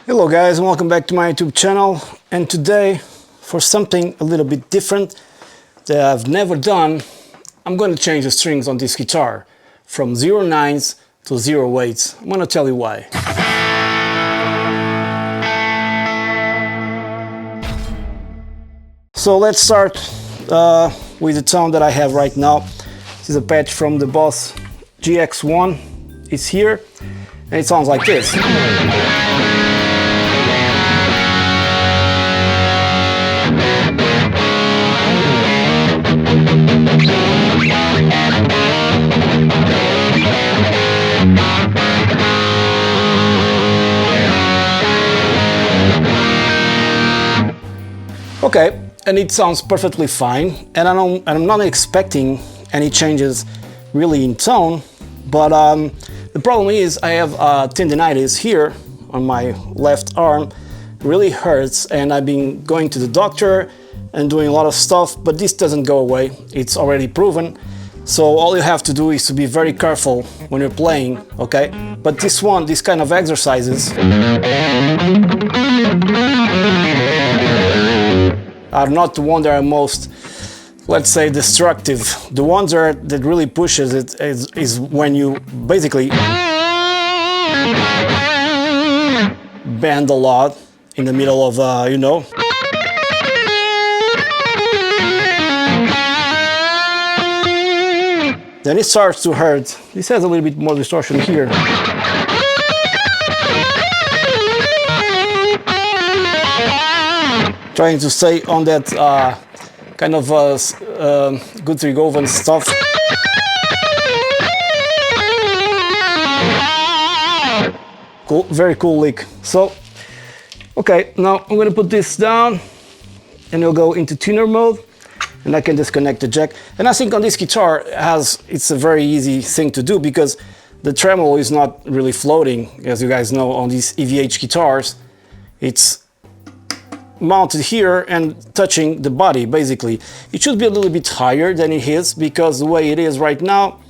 Hello guys, and welcome back to my YouTube channel. And today, for something a little bit different that I've never done, I'm going to change the strings on this guitar from 0.9s to 0.8s. I'm going to tell you why. So let's start with the tone that I have right now. This is a patch from the Boss GX1. It's here and it sounds like this. Okay, and it sounds perfectly fine, and I'm not expecting any changes really in tone, but the problem is I have tendinitis here on my left arm. It really hurts, and I've been going to the doctor and doing a lot of stuff, but this doesn't go away. It's already proven. So all you have to do is to be very careful when you're playing, okay? But this kind of exercises are not the ones that are most, let's say, destructive. The ones that really pushes it is when you basically bend a lot in the middle of, you know. Then it starts to hurt. This has a little bit more distortion here. Trying to stay on that kind of Guthrie-Govan stuff. Cool, very cool lick. So, okay, now I'm gonna put this down and we'll go into tuner mode. And I can disconnect the jack. And I think on this guitar it's a very easy thing to do because the tremolo is not really floating, as you guys know, on these EVH guitars. It's mounted here and touching the body, basically. It should be a little bit higher than it is because the way it is right now,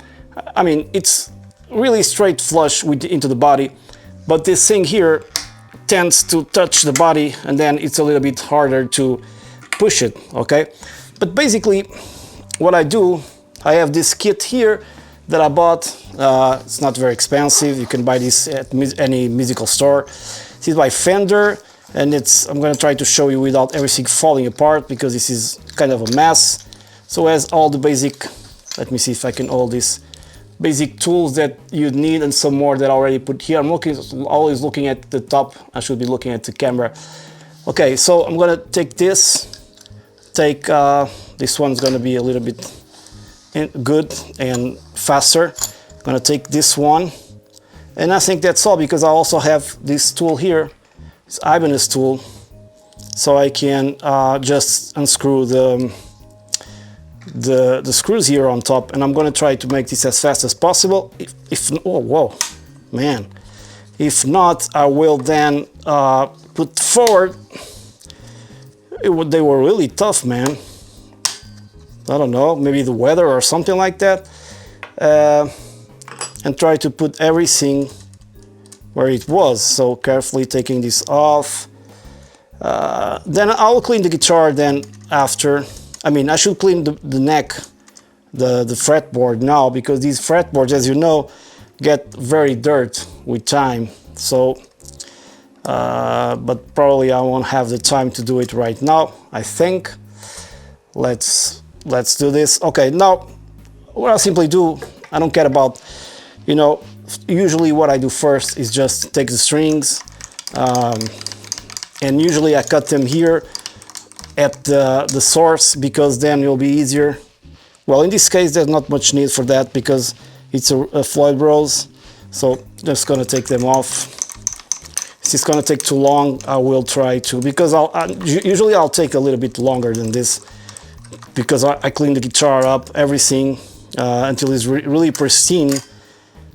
I mean, it's really straight flush into the body, but this thing here tends to touch the body and then it's a little bit harder to push it, okay? But basically, what I do, I have this kit here that I bought. It's not very expensive. You can buy this at any musical store. This is by Fender, and I'm going to try to show you without everything falling apart because this is kind of a mess. So it has all the basic, let me see if I can hold this, basic tools that you'd need and some more that I already put here. I'm always looking at the top. I should be looking at the camera. Okay, so I'm going to take this. This one's gonna be a little bit good and faster. I'm gonna take this one, and I think that's all because I also have this tool here, this Ibanez tool, so I can just unscrew the screws here on top, and I'm gonna try to make this as fast as possible. Oh whoa, man! If not, I will then put forward. They were really tough, man. I don't know, maybe the weather or something like that. And try to put everything where it was. So carefully taking this off. Then I'll clean the guitar then after. I mean, I should clean the neck, the fretboard now, because these fretboards, as you know, get very dirty with time. So but probably I won't have the time to do it right now, I think. Let's do this. Okay, now what I simply do, I don't care about, you know, usually what I do first is just take the strings, and usually I cut them here at the source because then it'll be easier. Well, in this case there's not much need for that because it's a Floyd Rose, so just gonna take them off. If it's gonna take too long, I will try to, because usually I'll take a little bit longer than this because I clean the guitar up, everything, until it's really pristine.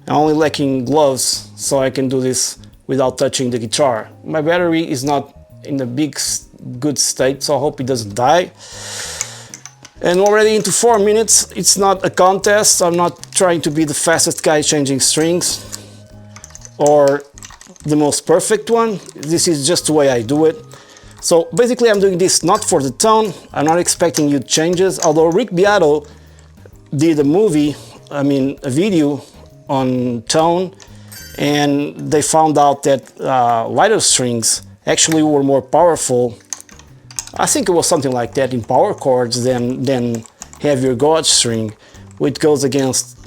I'm only lacking gloves, so I can do this without touching the guitar. My battery is not in a good state, so I hope it doesn't die. And already into 4 minutes. It's not a contest. I'm not trying to be the fastest guy changing strings or the most perfect one. This is just the way I do it. So basically I'm doing this not for the tone. I'm not expecting huge changes, although Rick Beato did a movie, I mean a video on tone, and they found out that lighter strings actually were more powerful. I think it was something like that in power chords than heavier gauge string, which goes against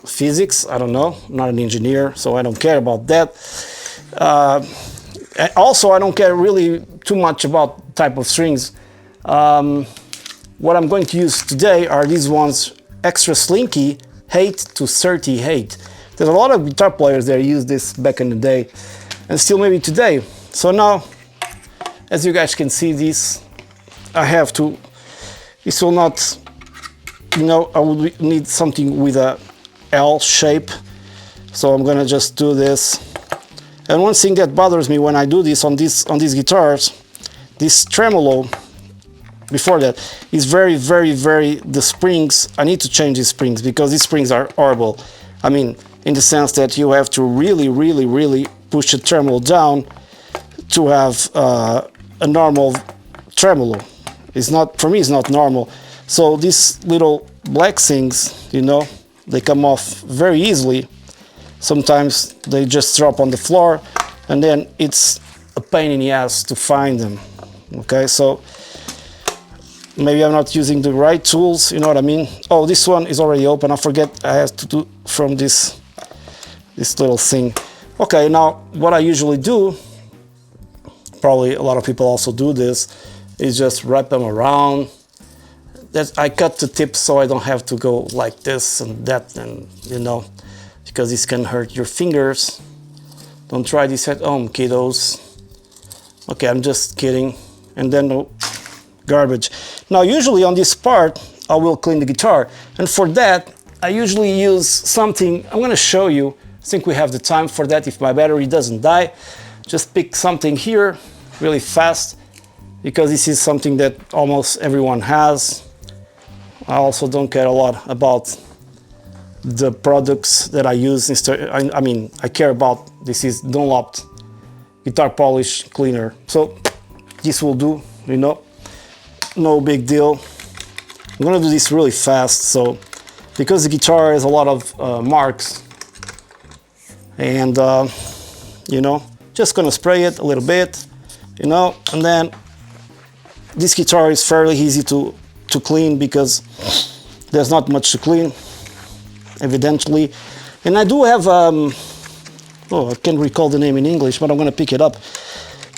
physics. I don't know, I'm not an engineer, so I don't care about that. Also, I don't care really too much about type of strings. What I'm going to use today are these ones, extra slinky 8 to 38. There's a lot of guitar players that use this back in the day, and still maybe today. So now, as you guys can see, this will not, you know, I would need something with a L shape, so I'm gonna just do this. And one thing that bothers me when I do this on these guitars, this tremolo, before that, is very, the springs, I need to change these springs because these springs are horrible. I mean, in the sense that you have to really push the tremolo down to have a normal tremolo. It's not, for me, it's not normal. So these little black things, you know, they come off very easily. Sometimes they just drop on the floor, and then it's a pain in the ass to find them. Okay, so maybe I'm not using the right tools, you know what I mean? Oh, this one is already open. I forget I have to do from this little thing. Okay, now what I usually do, probably a lot of people also do this, is just wrap them around. I cut the tips so I don't have to go like this and that, and you know, because this can hurt your fingers. Don't try this at home, kiddos. Okay, I'm just kidding. And then no garbage. Now usually on this part I will clean the guitar, and for that I usually use something. I'm gonna show you. I think we have the time for that if my battery doesn't die. Just pick something here really fast, because this is something that almost everyone has. I also don't care a lot about the products that I use. I mean, I care about, this is Dunlop guitar polish cleaner. So this will do, you know, no big deal. I'm gonna do this really fast, so because the guitar has a lot of marks, and you know, just gonna spray it a little bit, you know, and then this guitar is fairly easy to clean because there's not much to clean, evidently. And I do have oh, I can't recall the name in English, but I'm gonna pick it up.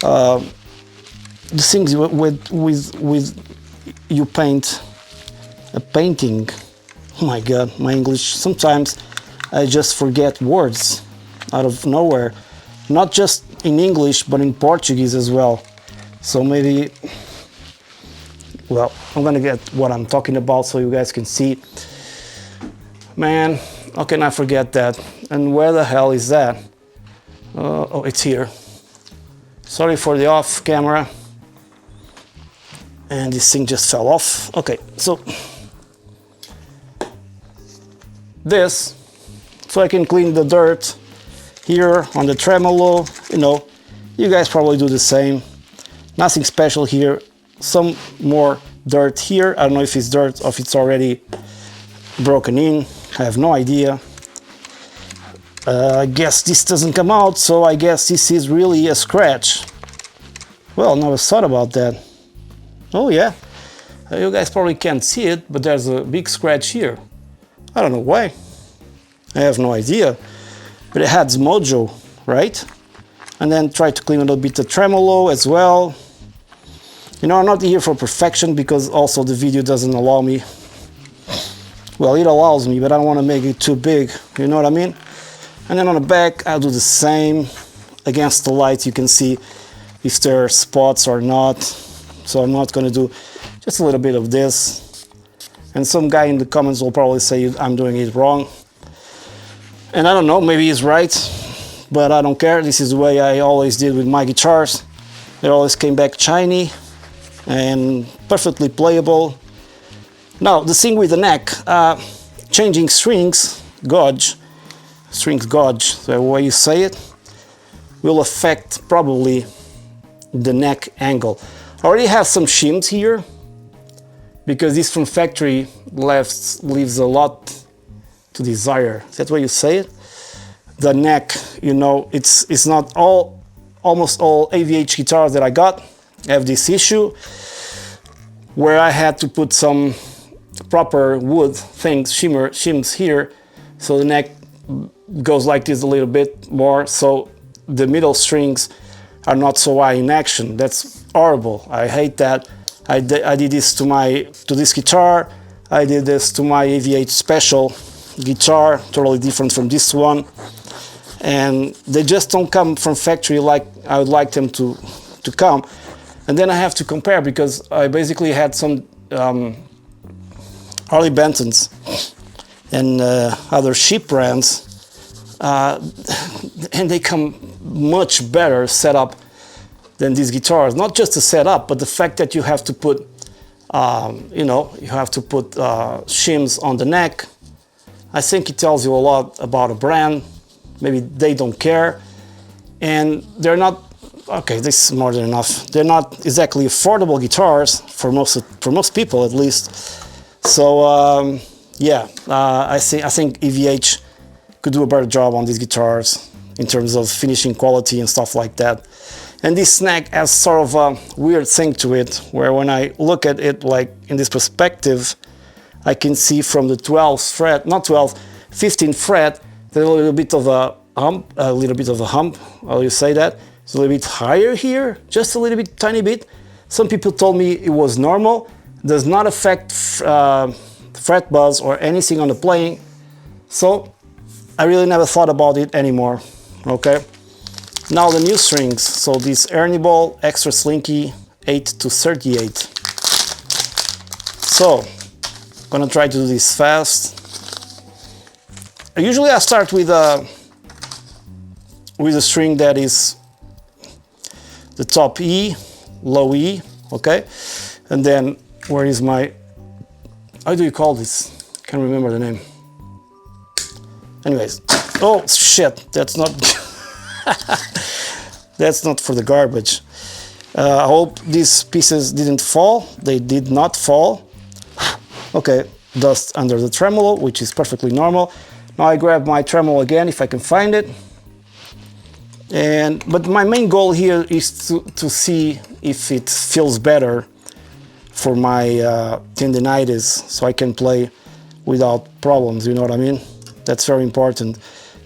The things with you paint a painting. Oh my god, my English, sometimes I just forget words out of nowhere, not just in English but in Portuguese as well. So maybe, well, I'm gonna get what I'm talking about so you guys can see. Man, how can I forget that? And where the hell is that? Oh, it's here. Sorry for the off camera. And this thing just fell off. Okay, so this, so I can clean the dirt here on the tremolo. You know, you guys probably do the same. Nothing special here. Some more dirt here. I don't know if it's dirt or if it's already broken in. I have no idea. I guess this doesn't come out, so I guess this is really a scratch. Well, never thought about that. Oh yeah, you guys probably can't see it, but there's a big scratch here. I don't know why. I have no idea. But it adds mojo, right? And then try to clean a little bit the tremolo as well. You know, I'm not here for perfection because also the video doesn't allow me. Well, it allows me, but I don't want to make it too big. You know what I mean? And then on the back, I'll do the same. Against the light, you can see if there are spots or not. So I'm not going to do just a little bit of this. And some guy in the comments will probably say I'm doing it wrong. And I don't know, maybe he's right, but I don't care. This is the way I always did with my guitars. They always came back shiny and perfectly playable. Now, the thing with the neck, changing strings gauge, the way you say it, will affect probably the neck angle. I already have some shims here because this from factory leaves a lot to desire. Is that what you say it? The neck, you know, it's not almost all AVH guitars that I got have this issue where I had to put some proper wood things, shims here, so the neck goes like this a little bit more, so the middle strings are not so high in action. That's horrible. I hate that. I did this to this guitar. I did this to my AVH Special guitar, totally different from this one, and they just don't come from factory like I would like them to come. And then I have to compare because I basically had some Harley Bentons and other cheap brands, and they come much better set up than these guitars. Not just the setup, but the fact that you have to put, you know, you have to put shims on the neck. I think it tells you a lot about a brand. Maybe they don't care, and they're not. Okay, this is more than enough. They're not exactly affordable guitars for most people, at least. So yeah, I think EVH could do a better job on these guitars in terms of finishing quality and stuff like that. And this neck has sort of a weird thing to it, where when I look at it like in this perspective, I can see from the 12th fret, not 12th, 15th fret, there's a little bit of a hump, how you say that? It's a little bit higher here, just a little bit, tiny bit. Some people told me it was normal, does not affect fret buzz or anything on the playing. So I really never thought about it anymore, okay? Now the new strings, so this Ernie Ball Extra Slinky 8 to 38. So, I'm gonna try to do this fast. Usually I start with a string that is the top E, low E, okay? And then, where is my, how do you call this? Can't remember the name. Anyways, oh shit, that's not, that's not for the garbage. I hope these pieces didn't fall. They did not fall. Okay, dust under the tremolo, which is perfectly normal. Now I grab my tremolo again if I can find it. But my main goal here is to see if it feels better for my tendinitis, so I can play without problems, you know what I mean? That's very important.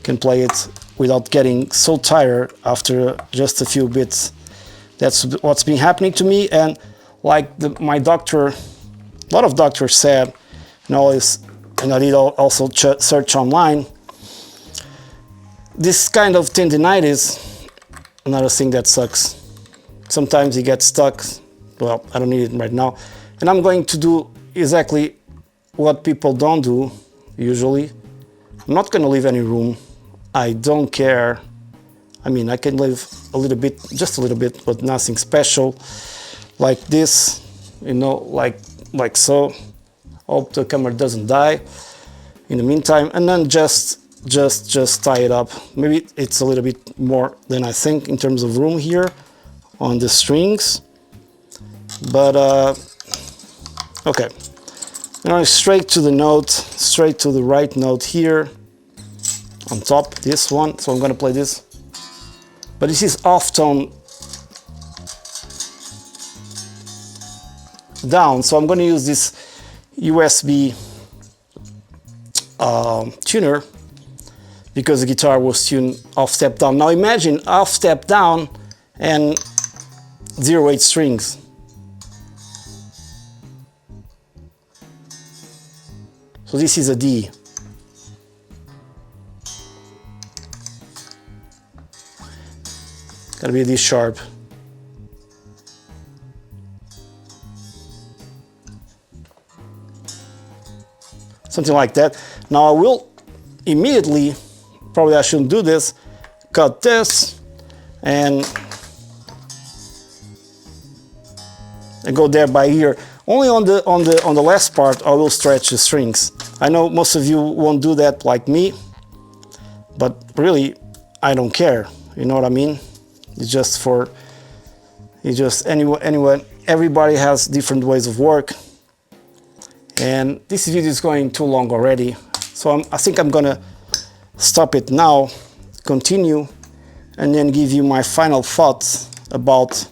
Can play it without getting so tired after just a few bits. That's what's been happening to me, and like my doctor, a lot of doctors said, and I did also search online, this kind of tendinitis, another thing that sucks. Sometimes you get stuck. Well, I don't need it right now. And I'm going to do exactly what people don't do usually. I'm not going to leave any room. I don't care. I mean, I can leave a little bit, just a little bit, but nothing special. Like this, you know, like so. Hope the camera doesn't die in the meantime. And then just tie it up. Maybe it's a little bit more than I think in terms of room here on the strings. But okay, now straight to the note, straight to the right note here on top, this one. So I'm gonna play this, but this is off tone down, so I'm gonna use this USB tuner because the guitar was tuned off step down. Now imagine off step down and 0-8 strings. So this is a D. Gotta be a D sharp. Something like that. Now I will immediately, probably I shouldn't do this, cut this and go there by ear. Only on the last part I will stretch the strings. I know most of you won't do that like me, but really I don't care. you know what I mean? It's just anyway, everybody has different ways of work. And this video is going too long already, so I think I'm gonna stop it now, continue, and then give you my final thoughts about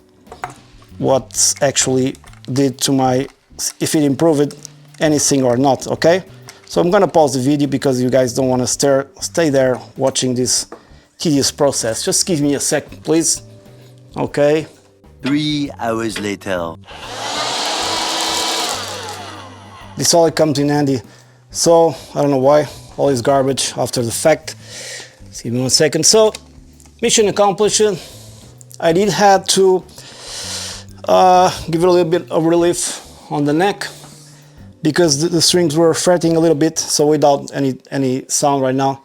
what actually did to my, if it improved anything or not, okay? So I'm gonna pause the video because you guys don't want to stay there watching this tedious process. Just give me a second, please. Okay. 3 hours later. This all comes in handy. So I don't know why, all this garbage after the fact. Just give me 1 second. So mission accomplished. I did have to give it a little bit of relief on the neck because the strings were fretting a little bit, so without any sound right now.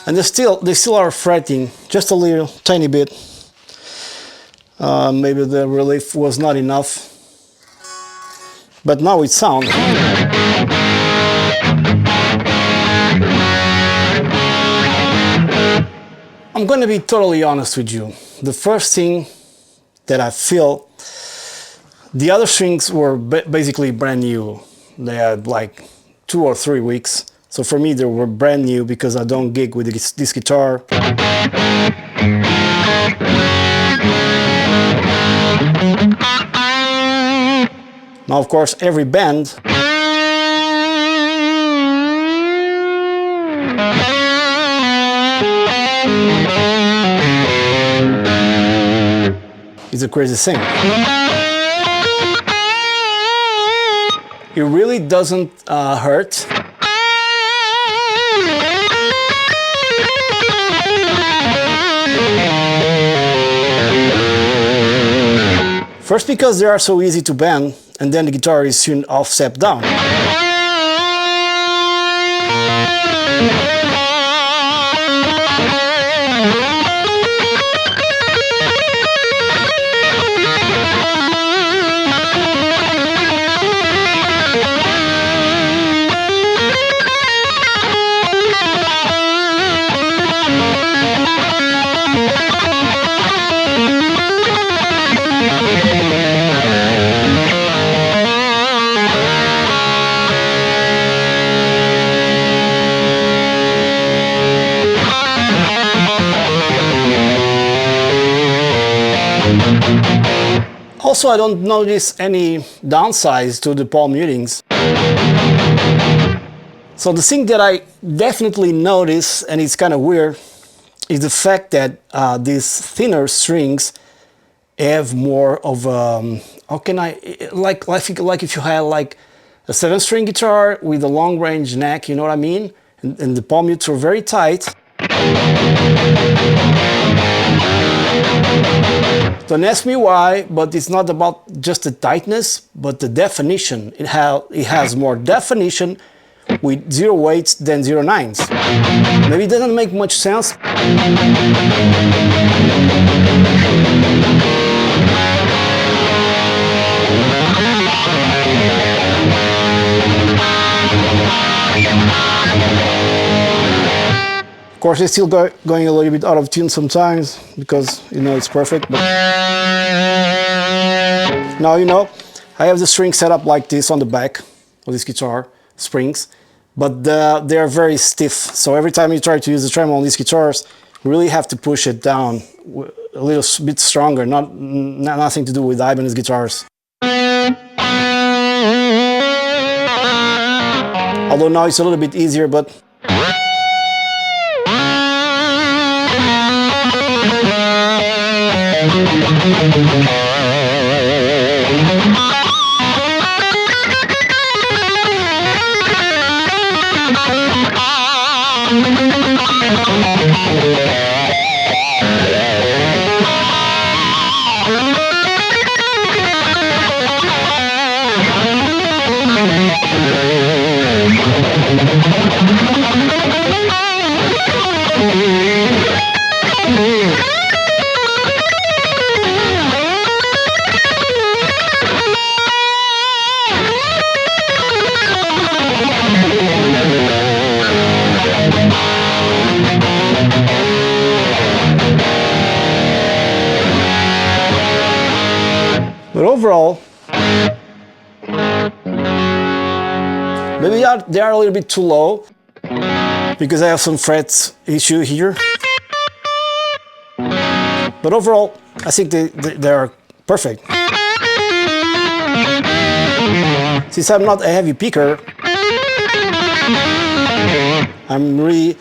And they still are fretting just a little tiny bit. Maybe the relief was not enough, but now it sounds. I'm gonna be totally honest with you. The first thing that I feel, the other strings were basically brand new. They had like 2 or 3 weeks. So for me, they were brand new because I don't gig with this guitar. Now, of course, every band is a crazy thing. It really doesn't hurt. First, because they are so easy to bend, and then the guitar is soon off step down. Also, I don't notice any downsides to the palm mutings. So the thing that I definitely notice, and it's kind of weird, is the fact that these thinner strings have more of how can I, like if you had like a 7-string guitar with a long range neck, you know what I mean? And the palm mutes are very tight. Don't ask me why, but it's not about just the tightness, but the definition. It has more definition with 0.8s than 0.9s. Maybe it doesn't make much sense. Of course, it's still going a little bit out of tune sometimes because, you know, it's perfect. But now, you know, I have the string set up like this on the back of this guitar, springs, but they are very stiff. So every time you try to use the tremolo on these guitars, you really have to push it down a little bit stronger, nothing to do with Ibanez guitars. Although now it's a little bit easier, but But overall, maybe they are a little bit too low because I have some frets issue here. But overall, I think they are perfect. Since I'm not a heavy picker, I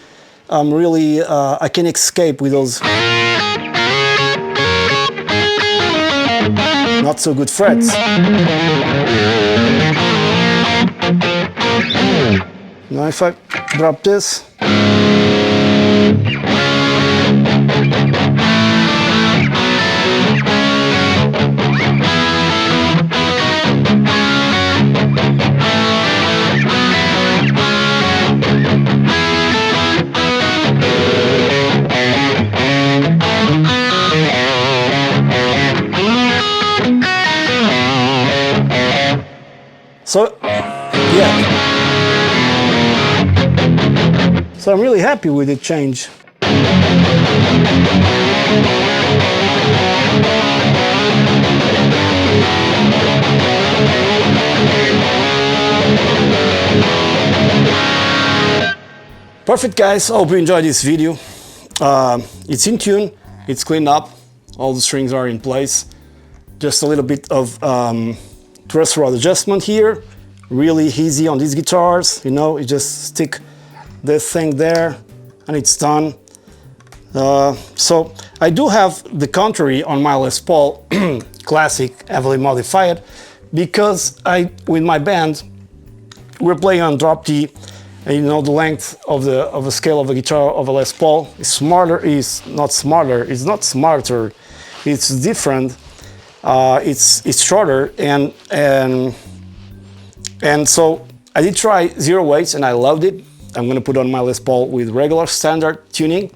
can escape with those not so good frets. Now if I drop this, so yeah. So I'm really happy with the change. Perfect, guys. I hope you enjoyed this video. It's in tune, it's cleaned up, all the strings are in place. Just a little bit of truss rod adjustment here. Really easy on these guitars, you know, you just stick this thing there and it's done. So I do have the contrary on my Les Paul Classic, heavily modified, because with my band we're playing on drop D, and you know the length of a scale of a guitar of a Les Paul is smarter, it's not smarter, it's different. It's shorter, and so I did try 0 weights and I loved it. I'm gonna put on my Les Paul with regular standard tuning,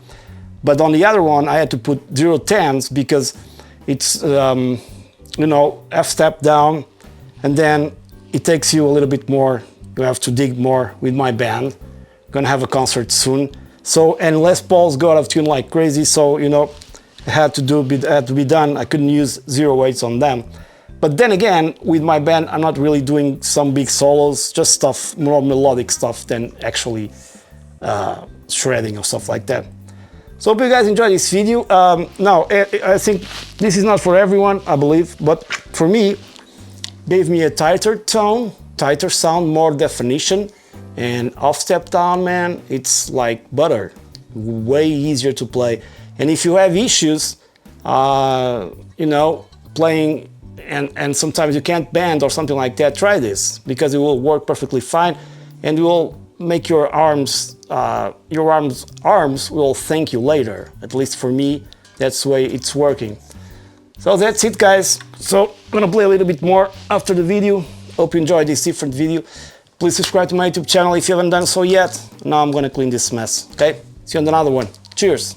but on the other one I had to put 0 tens because it's you know, F step down, and then it takes you a little bit more. You have to dig more with my band. Gonna have a concert soon. So, and Les Paul's got out of tune like crazy, so you know, it had to be done. I couldn't use 0 weights on them. But then again, with my band, I'm not really doing some big solos, just stuff, more melodic stuff than actually shredding or stuff like that. So hope you guys enjoyed this video. Now, I think this is not for everyone, I believe, but for me, gave me a tighter tone, tighter sound, more definition, and off step down, man, it's like butter, way easier to play. And if you have issues, you know, playing and sometimes you can't bend or something like that, try this, because it will work perfectly fine and it will make your arms will thank you later. At least for me, that's the way it's working. So that's it, guys. So I'm gonna play a little bit more after the video. Hope you enjoyed this different video. Please subscribe to my YouTube channel if you haven't done so yet. Now I'm gonna clean this mess, okay? See you on another one. Cheers!